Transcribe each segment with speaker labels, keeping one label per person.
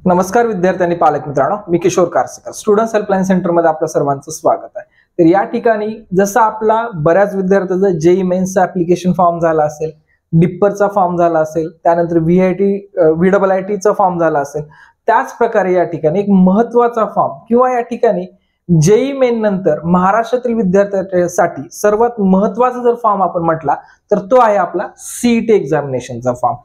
Speaker 1: नमस्कार विद्यार्थी आणि पालक मित्रांनो, मी किशोर कारसेकर स्टुडंट्स हेल्पलाईन सेंटर मध्ये आपल्या सर्वांचं स्वागत आहे। तर या ठिकाणी जसं आपला बऱ्याच विद्यार्थ्यांचा जेई मेन्सचा ऍप्लिकेशन फॉर्म झाला असेल, डिप्परचा फॉर्म झाला असेल, त्यानंतर VIITचा फॉर्म झाला असेल, त्याच प्रकारे या ठिकाणी एक महत्त्वाचा फॉर्म किंवा या ठिकाणी जेई मेन नंतर महाराष्ट्रातील विद्यार्थ्यांसाठी सर्वात महत्त्वाचा जर फॉर्म आपण म्हटला तर तो आहे आपला सीईटी एक्झामिनेशनचा फॉर्म।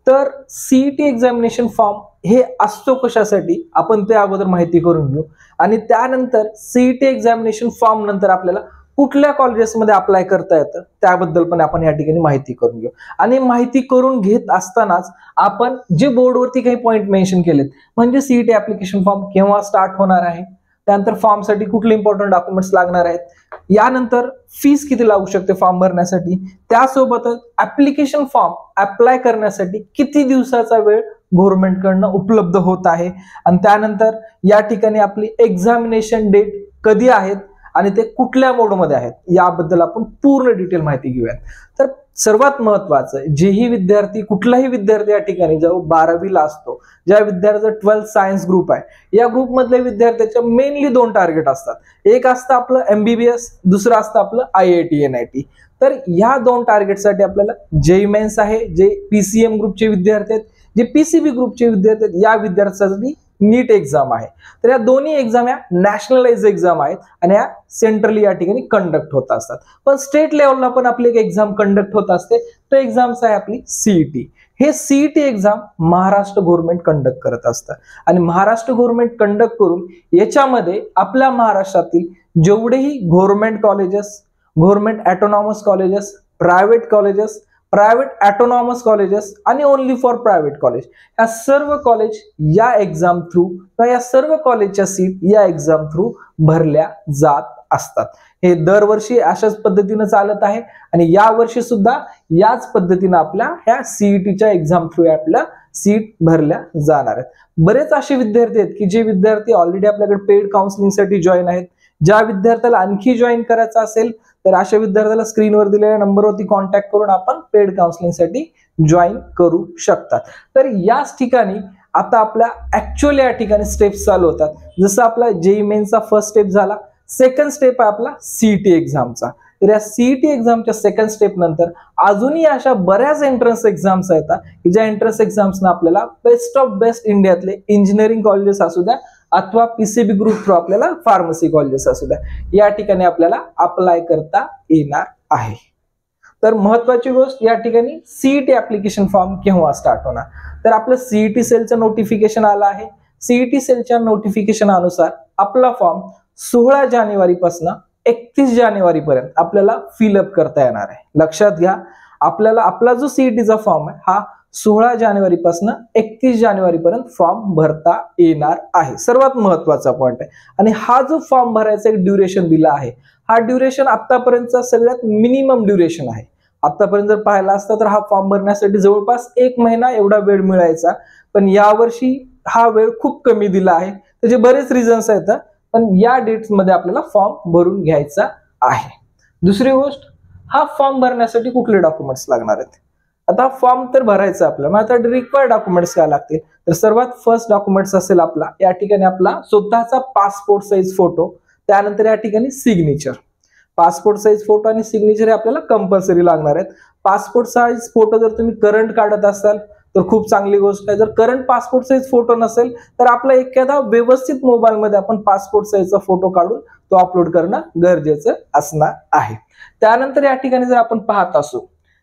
Speaker 1: तर सीईटी एक्झामिनेशन फॉर्म हे असतो कशासाठी आपण ते अगोदर माहिती करून घेऊ आणि त्यानंतर सीईटी एक्झामिनेशन फॉर्म नंतर आपल्याला कुठल्या कॉलेजेसमध्ये अप्लाय करता येतं त्याबद्दल पण आपण या ठिकाणी माहिती करून घेऊ। आणि माहिती करून घेत असतानाच आपण जे बोर्डवरती काही पॉइंट मेन्शन केलेत म्हणजे सीईटी ऍप्लिकेशन फॉर्म केव्हा स्टार्ट होणार आहे, त्यानंतर फॉर्मसाठी कुठले इंपॉर्टंट डॉक्युमेंट्स लागणार आहेत, यानंतर फीस किती लागू शकते फॉर्म भरण्यासाठी, त्यासोबतच ऍप्लिकेशन फॉर्म अप्लाय करण्यासाठी किती दिवसाचा वेळ गव्हर्नमेंट कडनं उपलब्ध होत आहे आणि त्यानंतर या ठिकाणी आपली एक्झामिनेशन डेट कधी आहेत आणि ते कुठल्या मोडमध्ये आहेत याबद्दल आपण पूर्ण डिटेल माहिती घेऊयात। तर सर्वात महत्त्वाचं जेही विद्यार्थी कुठलाही विद्यार्थी या ठिकाणी जो 12वीला असतो, ज्या विद्यार्थ्याचा 12th सायन्स ग्रुप आहे, या ग्रुप मधल्या विद्यार्थ्याच्या मेनली 2 टार्गेट असतात। एक असतं आपलं MBBS, दुसरं असतं आपलं IIT NIT। तर ह्या 2 टार्गेटसाठी आपल्याला जेई मेन्स आहे, जे PCM ग्रुपचे विद्यार्थी आहेत, जे PCB ग्रुपचे विद्यार्थी आहेत, या विद्यार्थ्यांसाठी नीट एक्झाम आहे। तर या दोन्ही एक्झाम या नॅशनलाइज एक्झाम आहेत आणि या सेंट्रली या ठिकाणी कंडक्ट होत असतात। पण स्टेट लेवलला पण आपली एक एक्झाम कंडक्ट होत असते, तो एक्झाम्स आहे आपली सीईटी। हे CET exam Maharashtra government conduct करत असतं आणि महाराष्ट्र गव्हर्नमेंट कंडक्ट करून याच्यामध्ये आपल्या महाराष्ट्रातील जेवढेही government colleges, government autonomous colleges, private autonomous colleges आणि ओनली फॉर प्रायव्हेट कॉलेज, या सर्व कॉलेज या एक्झाम थ्रू किंवा या सर्व कॉलेजच्या सीट या एक्झाम थ्रू भरल्या जात असतात। हे दरवर्षी अशाच पद्धतीने चालत आहे आणि या वर्षी सुद्धा याच पद्धतीने आपल्या ह्या सीईटीच्या एक्झाम थ्रू आपल्या सीट भरल्या जाणार आहेत। बरेच असे विद्यार्थी आहेत की जे विद्यार्थी ऑलरेडी आपल्याकडे पेड काउन्सिलिंगसाठी जॉईन आहेत। ज्या विद्यार्थ्याला आणखी जॉईन करायचं असेल तर अशा विद्यार्थ्याला स्क्रीनवर दिलेल्या नंबरवरती कॉन्टॅक्ट करून आपण पेड काउन्सिलिंगसाठी जॉईन करू शकतात। तर याच ठिकाणी आता आपल्या ऍक्च्युअली या ठिकाणी स्टेप्स चालू होतात। जसं आपला जेई मेन्सचा फर्स्ट स्टेप झाला, सेकंड स्टेप आहे आपला सीईटी एक्झामचा। तर या सीईटी एक्झामच्या सेकंड स्टेप नंतर अजूनही अशा बऱ्याच एंट्रन्स एक्झाम्स आहेत की ज्या एंट्रन्स एक्झाम्सना आपल्याला बेस्ट ऑफ बेस्ट इंडियातले इंजिनिअरिंग कॉलेजेस असू द्या अथवा PCB ग्रुप थ्रू आपल्याला फार्मसी कॉलेजेस असू द्या, या ठिकाणी आपल्याला अप्लाय करता येणार आहे। तर महत्वाची गोष्ट या ठिकाणी सीईटी ऍप्लिकेशन फॉर्म केव्हा स्टार्ट होणार, तर आपलं सीईटी सेलचं नोटिफिकेशन आलं आहे। सीईटी सेलच्या नोटिफिकेशन अनुसार आपला फॉर्म 16 जानेवारी पासून 31 जानेवारी पर्यंत आपल्याला फिलअप करता येणार आहे। लक्षात घ्या, आपल्याला आपला जो सीईटीचा फॉर्म आहे हा 16 जानेवारी पासून 31 जानेवारी पर्यंत फॉर्म भरता येणार आहे। सर्वात महत्वाचा पॉइंट आहे। आणि हा जो फॉर्म भरायचा एक ड्युरेशन दिला आहे, हा ड्युरेशन आतापर्यंतचा सगळ्यात मिनिमम ड्युरेशन आहे। आतापर्यंत जर पाहिला असता तर हा फॉर्म भरण्यासाठी जवळपास 1 महिना एवढा वेळ मिळायचा, पण यावर्षी हा वेळ खूप कमी दिला आहे। त्याचे बरेच रिझन्स आहेत, पण या डेट्स मध्ये आपल्याला फॉर्म भरून घ्यायचा आहे। दुसरी गोष्ट, हा फॉर्म भरण्यासाठी कुठले डॉक्युमेंट्स लागणार आहेत। आता फॉर्म तर भरायचा आपल्याला, मग आता रिक्वायर्ड डॉक्युमेंट्स काय लागतील, तर सर्वात फर्स्ट डॉक्युमेंट्स असेल आपला या ठिकाणी आपला स्वतःचा पासपोर्ट साईज फोटो, त्यानंतर या ठिकाणी सिग्नेचर। पासपोर्ट साईज फोटो आणि सिग्नेचर हे आपल्याला कंपल्सरी लागणार आहेत। पासपोर्ट साईज फोटो जर तुम्ही करंट काढत असाल तर खूप चांगली गोष्ट आहे। जर करंट पासपोर्ट साईज फोटो नसेल तर आपला एखादा व्यवस्थित मोबाईल मध्ये आपण पासपोर्ट साईजचा फोटो काढून तो अपलोड करणं गरजेचं असणार आहे। त्यानंतर या ठिकाणी जर आपण पाहत असू,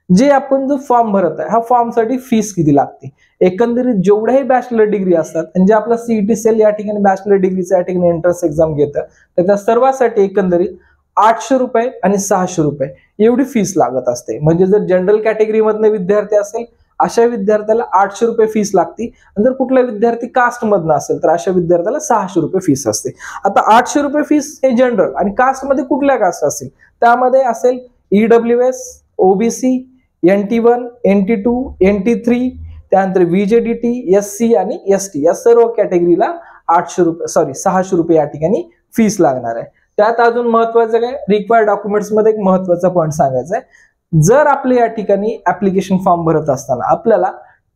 Speaker 1: जे आपण जो फॉर्म भरत आहे हा फॉर्मसाठी फीस किती लागते, एकंदरीत जेवढ्याही बॅचलर डिग्री असतात आणि जे आपला सीईटी सेल या ठिकाणी बॅचलर डिग्रीचा या ठिकाणी एंट्रन्स एक्झाम घेतं, तर त्या सर्वांसाठी एकंदरीत 800 रुपये आणि 600 रुपये एवढी फीस लागत असते। म्हणजे जर जनरल कॅटेगरी मधले विद्यार्थी असेल अशा विद्यार्थ्याला 800 रुपये फीस लागते आणि जर कुठला विद्यार्थी कास्ट मधनं असेल तर अशा विद्यार्थ्याला 600 रुपये फीस असते। आता 800 रुपये फीस हे जनरल आणि कास्ट मध्ये कुठल्या कास्ट असेल त्यामध्ये असेल EWS, OBC, NT1, NT2, NT3, त्यानंतर VJDT, SC आणि ST या सर्व कॅटेगरीला 600 रुपये या ठिकाणी फीस लागणार आहे। त्यात अजून महत्वाचं काय, रिक्वायर्ड डॉक्युमेंट्स मध्ये एक महत्वाचा पॉईंट सांगायचा आहे, जर आपल्या या ठिकाणी ऍप्लिकेशन फॉर्म भरत असताना आपल्याला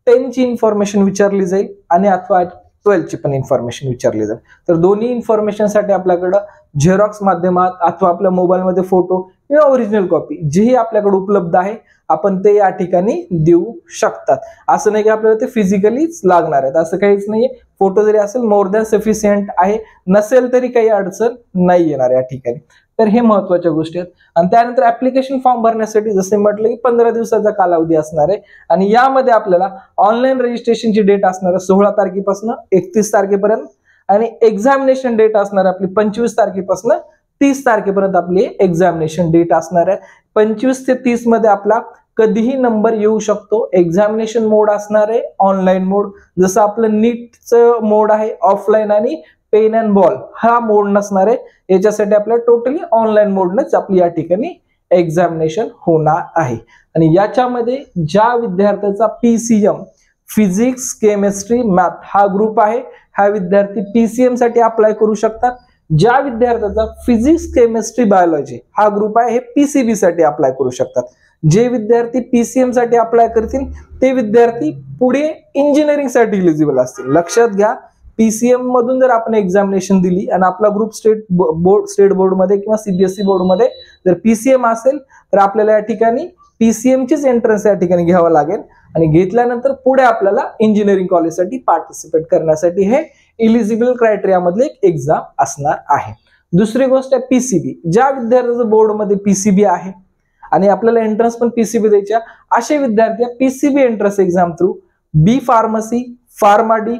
Speaker 1: 10 ची इन्फॉर्मेशन विचारली जाईल आणि अथवा 12ची पण इन्फॉर्मेशन विचारली जाईल. तर दोन्ही इन्फॉर्मेशनसाठी आपल्याकडं झेरॉक्स माध्यमात अथवा आपल्या मोबाईलमध्ये फोटो किंवा ओरिजिनल कॉपी जेही आपल्याकडे उपलब्ध आहे आपण ते या ठिकाणी देऊ शकतात. असं नाही की आपल्याला ते फिजिकलीच लागणार आहेत, असं काहीच नाहीये. फोटो जरी असेल मोर दॅन सफिशियंट आहे, नसेल तरी काही अडचण नाही येणार या ठिकाणी. तर हे महत्वाच्या गोष्टी आहेत. आणि त्यानंतर ऍप्लिकेशन फॉर्म भरण्यासाठी जसे म्हटलं की 15 दिवसाचा कालावधी असणार आहे आणि यामध्ये आपल्याला ऑनलाईन रजिस्ट्रेशनची डेट असणार आहे 16 तारखेपासून 31 तारखेपर्यंत आणि एक्झामिनेशन डेट असणार आहे आपली 25 तारखेपासून 30 तारखेपर्यंत आपली एक्झामिनेशन डेट असणार आहे. 25 ते 30 मध्ये आपला कधीही नंबर येऊ शकतो. एक्झामिनेशन मोड असणार आहे ऑनलाईन मोड, जसं आपलं नीटचं मोड आहे ऑफलाईन आणि पेन अँड बॉल हा मोड नसणार आहे. याच्यासाठी आपल्याला टोटली ऑनलाईन मोडनच आपली या ठिकाणी एक्झामिनेशन होणार आहे. आणि याच्यामध्ये ज्या विद्यार्थ्याचा PCM फिजिक्स केमिस्ट्री मॅथ हा ग्रुप आहे, हा विद्यार्थी PCM साठी अप्लाय करू शकतात. ज्या विद्यार्थ्याचा फिजिक्स केमिस्ट्री बायोलॉजी हा ग्रुप आहे हे PCB साठी अप्लाय करू शकतात. जे विद्यार्थी PCM साठी अप्लाय करतील ते विद्यार्थी पुढे इंजिनिअरिंग साठी एलिजिबल असतील. लक्षात घ्या, PCM मधून जर आपण एक्झामिनेशन दिली आणि आपला ग्रुप स्टेट बोर्ड मध्ये किंवा CBSE बोर्ड मध्ये जर PCM असेल तर आपल्याला या ठिकाणी PCM चीच एंट्रन्स या ठिकाणी घ्यावं लागेल आणि घेतल्यानंतर पुढे आपल्याला इंजिनिअरिंग कॉलेजसाठी पार्टिसिपेट करण्यासाठी हे एलिजिबल क्रायटेरिया मधले एक एक्झाम असणार आहे. दुसरी गोष्ट आहे PCB. ज्या विद्यार्थ्याचं बोर्डमध्ये PCB आहे आणि आपल्याला एंट्रन्स पण PCB द्यायच्या असे विद्यार्थी PCB entrance exam through B pharmacy pharma D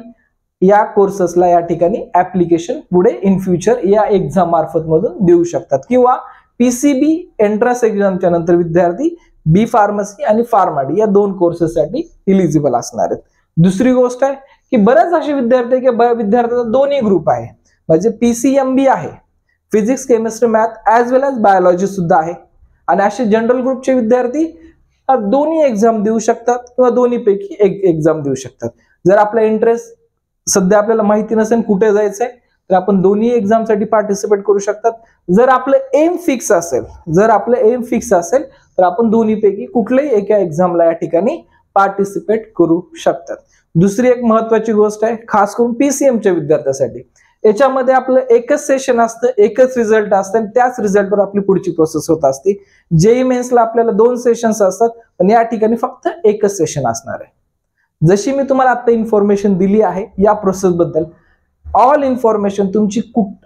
Speaker 1: या कोर्सेसला या ठिकाणी ऍप्लिकेशन पुढे इन फ्युचर या एक्झाम मार्फत मधून देऊ शकतात किंवा PCB एंट्रन्स एक्झामच्या नंतर विद्यार्थी B फार्मसी आणि फार्मा डी या दोन कोर्सेससाठी एलिजिबल असणार आहेत. दुसरी गोष्ट आहे की बरेच असे विद्यार्थी की विद्यार्थ्यांचा दोन्ही ग्रुप आहे, म्हणजे PCMB आहे, फिजिक्स केमिस्ट्री मॅथ ऍज वेल एज बायोलॉजी सुद्धा आहे आणि असे जनरल ग्रुपचे विद्यार्थी दोन्ही एक्झाम देऊ शकतात किंवा दोन्ही पैकी एक एक्झाम देऊ शकतात. जर आपला इंटरेस्ट सध्या आपल्याला माहिती नसेल कुठे जायचंय तर आपण दोन्ही एक्झामसाठी पार्टिसिपेट करू शकतात. जर आपलं एम फिक्स असेल तर आपण दोन्ही पैकी कुठल्याही एका एक्झामला या ठिकाणी पार्टिसिपेट करू शकतात. दुसरी एक महत्वाची गोष्ट आहे खास करून PCMच्या विद्यार्थ्यांसाठी, याच्यामध्ये आपलं एकच सेशन असतं, एकच रिझल्ट असतं आणि त्याच रिझल्टवर आपली पुढची प्रोसेस होत असते. JEE मेन्सला आपल्याला 2 सेशन्स असतात पण या ठिकाणी फक्त एकच सेशन असणार आहे. जशी मी तुम्हाला आता इन्फॉर्मेशन दिली आहे या प्रोसेस बद्दल, ऑल इन्फॉर्मेशन तुमची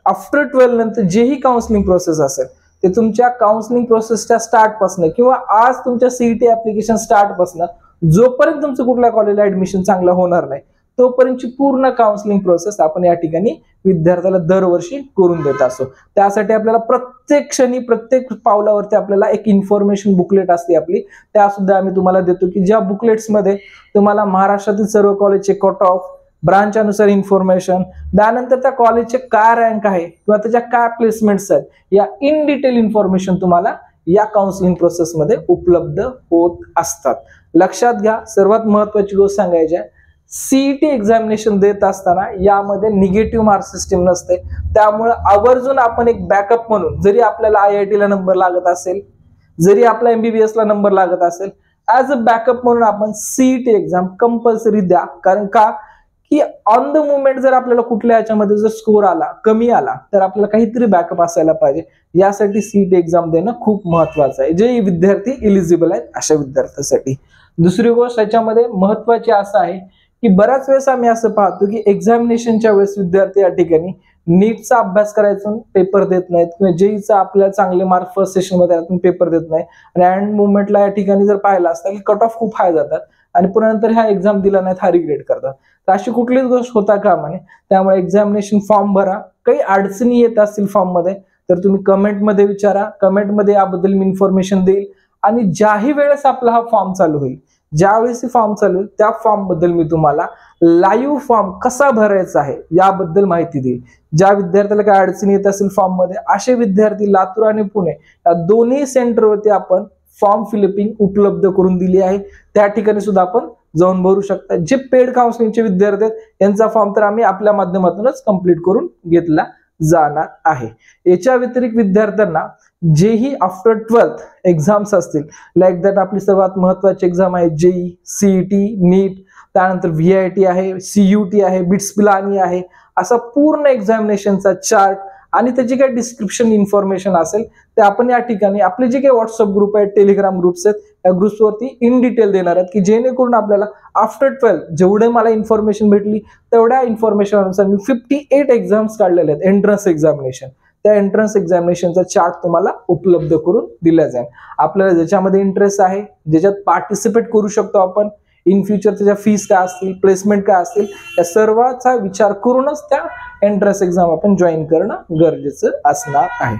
Speaker 1: आफ्टर 12 नंतर जेही काउन्सिलिंग प्रोसेस असेल ते तुमच्या काउन्सिलिंग प्रोसेसच्या स्टार्ट पासून किंवा आज तुमच्या CET ऍप्लिकेशन स्टार्ट पासून जोपर्यंत तुमचं कुठल्या कॉलेजला ऍडमिशन चांगलं होणार नाही तोपर्यंतची पूर्ण काउन्सिलिंग प्रोसेस आपण या ठिकाणी विद्यार्थ्याला दरवर्षी करून देत असतो. त्यासाठी आपल्याला प्रत्येक क्षणी प्रत्येक पावलावरती आपल्याला एक इन्फॉर्मेशन बुकलेट असते आपली, त्या सुद्धा आम्ही तुम्हाला देतो की ज्या बुकलेट्समध्ये तुम्हाला महाराष्ट्रातील सर्व कॉलेजचे कट ऑफ ब्रांच अनुसार इन्फॉर्मेशन, त्यानंतर त्या कॉलेजचे काय रँक आहे किंवा त्याच्या काय प्लेसमेंट्स आहेत या इन डिटेल इन्फॉर्मेशन तुम्हाला या काउन्सिलिंग प्रोसेस मध्ये उपलब्ध होत असतात. लक्षात घ्या, सर्वात महत्वाची गोष्ट सांगायची आहे, CET एक्झामिनेशन देत असताना यामध्ये निगेटिव्ह मार्क सिस्टीम नसते. त्यामुळे आवर्जून आपण एक बॅकअप म्हणून जरी आपल्याला IIT ला नंबर लागत असेल, जरी आपला MBBS ला नंबर लागत असेल, ऍज अ बॅकअप म्हणून आपण CET एक्झाम कंपल्सरी द्या. कारण का की ऑन द मुवमेंट जर आपल्याला कुठल्या याच्यामध्ये जर स्कोर आला कमी आला तर आपल्याला काहीतरी बॅकअप असायला पाहिजे. यासाठी CET एक्झाम देणं खूप महत्वाचं आहे, जे विद्यार्थी एलिजिबल आहेत अशा विद्यार्थ्यांसाठी. दुसरी गोष्ट याच्यामध्ये महत्वाची असं आहे की बऱ्याच वेळेस आम्ही असं पाहतो की एक्झामिनेशनच्या वेळेस विद्यार्थी या ठिकाणी नीटचा अभ्यास करायचा पेपर देत नाहीत किंवा JEEचा आपल्याला चांगले मार्क फर्स्ट सेशन मध्ये पेपर देत नाही आणि एंड मुवमेंटला या ठिकाणी जर पाहिलं असतं की कट ऑफ खूप हाय जातात आणि पुन्हा नंतर ह्या एक्झाम दिला नाहीत हा रिग्रेट करतात. तर अशी कुठलीच गोष्ट होता कामा नये. त्यामुळे एक्झामिनेशन फॉर्म भरा. काही अडचणी येत असतील फॉर्म मध्ये तर तुम्ही कमेंटमध्ये विचारा, कमेंटमध्ये याबद्दल मी इन्फॉर्मेशन देईल आणि ज्याही वेळेस आपला हा फॉर्म चालू होईल, ज्यावेळेस फॉर्म चालू होईल त्या फॉर्म बद्दल मी तुम्हाला लाईव्ह फॉर्म कसा भरायचा आहे याबद्दल माहिती देईल. ज्या विद्यार्थ्याला काय अडचणी येत असेल फॉर्म मध्ये असे विद्यार्थी लातूर आणि पुणे या दोन्ही सेंटरवरती आपण फॉर्म फिलिपिंग उपलब्ध करून दिली आहे. त्या ठिकाणी सुद्धा आपण जाऊन भरू शकता. जे पेड काउन्सिलिंगचे विद्यार्थी आहेत यांचा फॉर्म तर आम्ही आपल्या माध्यमातूनच कंप्लीट करून घेतला जाणार आहे. याच्या व्यतिरिक्त विद्यार्थ्यांना जेही आफ्टर 12th एक्झाम्स असतील, लाईक दॅट आपली सर्वात महत्वाची एक्झाम आहे JEE, CET, नीट, त्यानंतर VIT आहे, CUT आहे, बिट्स पिलानी आहे, असा पूर्ण एक्झामिनेशनचा चार्ट आणि त्याची काही डिस्क्रिप्शन इन्फॉर्मेशन असेल ते आपण या ठिकाणी आपले जे काही व्हॉट्सअप ग्रुप आहेत, टेलिग्राम ग्रुप्स आहेत, या ग्रुप्सवरती इन डिटेल देणार आहेत की जेणेकरून आपल्याला आफ्टर 12 जेवढे मला इन्फॉर्मेशन भेटली तेवढ्या इन्फॉर्मेशन अनुसार मी 58 एक्झाम्स काढलेले आहेत एंट्रन्स एक्झामिनेशन. त्या एंट्रन्स एक्झामिनेशनचा चार्ट तुम्हाला उपलब्ध करून दिला जाईल. आपल्याला ज्याच्यामध्ये इंटरेस्ट आहे, ज्याच्यात पार्टिसिपेट करू शकतो आपण, इन फ्युचर त्याच्या फीस काय असतील, प्लेसमेंट काय असतील, या सर्वाचा विचार करूनच त्या एंट्रन्स एक्झाम आपण जॉईन करणं गरजेचं असणार आहे.